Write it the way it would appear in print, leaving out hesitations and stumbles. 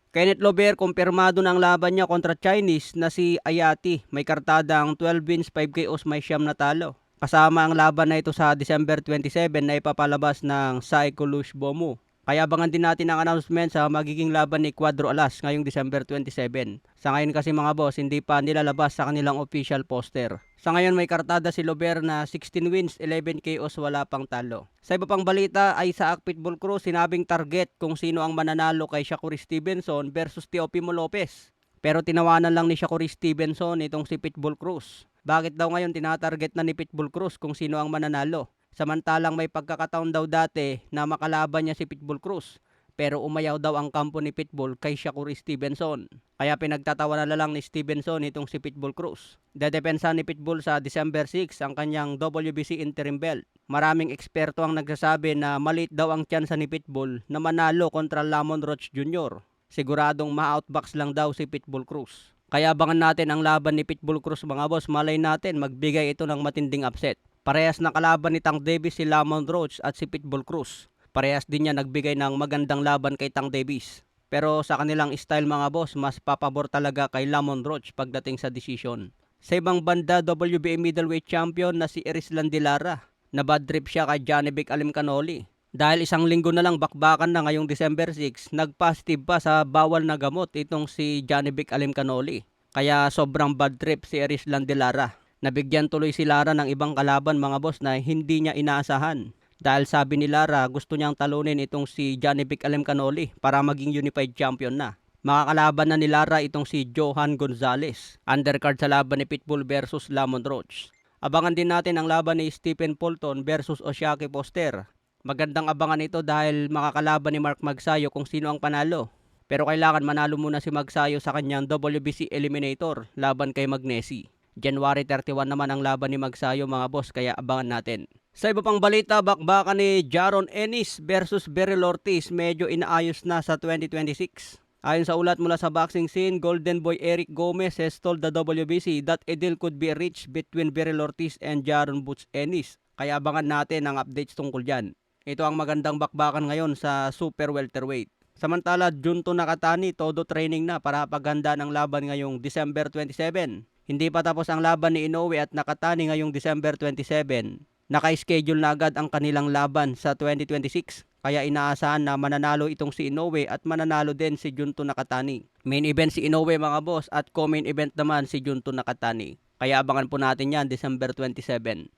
Kenneth Lover, kumpirmado na ang laban niya kontra Chinese na si Ayati. May kartadang 12 wins, 5 KOs, may siyam na talo. Kasama ang laban na ito sa December 27 na ipapalabas ng Saikulush Bomu. Kaya abangan din natin ang announcement sa magiging laban ni Cuadro Alas ngayong December 27. Sa ngayon kasi mga boss, hindi pa nilalabas sa kanilang official poster. Sa ngayon may kartada si Lover na 16 wins, 11 KOs, wala pang talo. Sa iba pang balita ay sa Pitbull Cruz, sinabing target kung sino ang mananalo kay Shakur Stevenson versus Teofimo Lopez. Pero tinawanan lang ni Shakur Stevenson itong si Pitbull Cruz. Bakit daw ngayon tinatarget na ni Pitbull Cruz kung sino ang mananalo? Samantalang may pagkakataon daw dati na makalaban niya si Pitbull Cruz. Pero umayaw daw ang kampo ni Pitbull kay Shakur Stevenson. Kaya pinagtatawanan na lang ni Stevenson itong si Pitbull Cruz. Dedepensa ni Pitbull sa December 6 ang kanyang WBC interim belt. Maraming eksperto ang nagsasabi na maliit daw ang tsansa ni Pitbull na manalo kontra Lamon Roach Jr. Siguradong ma-outbox lang daw si Pitbull Cruz. Kaya abangan natin ang laban ni Pitbull Cruz mga boss. Malay natin magbigay ito ng matinding upset. Parehas na kalaban ni Tank Davis si Lamon Roach at si Pitbull Cruz. Parehas din niya nagbigay ng magandang laban kay Tank Davis. Pero sa kanilang style mga boss, mas papabor talaga kay Lamon Roach pagdating sa decision. Sa ibang banda, WBA middleweight champion na si Erislan De Lara. Na bad trip siya kay Janibek Alimcanoli. Dahil isang linggo na lang bakbakan na ngayong December 6, nag-positive pa sa bawal na gamot itong si Janibek Alimcanoli. Kaya sobrang bad trip si Erislan De Lara. Nabigyan tuloy si Lara ng ibang kalaban mga boss na hindi niya inaasahan. Dahil sabi ni Lara gusto niyang talunin itong si Janibek Alimcanoli para maging unified champion na. Makakalaban na ni Lara itong si Johan Gonzalez. Undercard sa laban ni Pitbull versus Lamon Roach. Abangan din natin ang laban ni Stephen Fulton versus Oshiaki Foster. Magandang abangan ito dahil makakalaban ni Mark Magsayo kung sino ang panalo. Pero kailangan manalo muna si Magsayo sa kanyang WBC Eliminator laban kay Magnesi. January 31 naman ang laban ni Magsayo mga boss, kaya abangan natin. Sa iba pang balita, bakbakan ni Jaron Ennis versus Beryl Ortiz medyo inaayos na sa 2026. Ayon sa ulat mula sa boxing scene, Golden Boy Eric Gomez has told the WBC that a deal could be reached between Beryl Ortiz and Jaron Butch Ennis. Kaya abangan natin ang updates tungkol dyan. Ito ang magandang bakbakan ngayon sa super welterweight. Samantala, Junto Nakatani, todo training na para paghanda ng laban ngayong December 27. Hindi pa tapos ang laban ni Inoue at Nakatani ngayong December 27. Naka-schedule na agad ang kanilang laban sa 2026. Kaya inaasahan na mananalo itong si Inoue at mananalo din si Junto Nakatani. Main event si Inoue mga boss at co-main event naman si Junto Nakatani. Kaya abangan po natin yan December 27.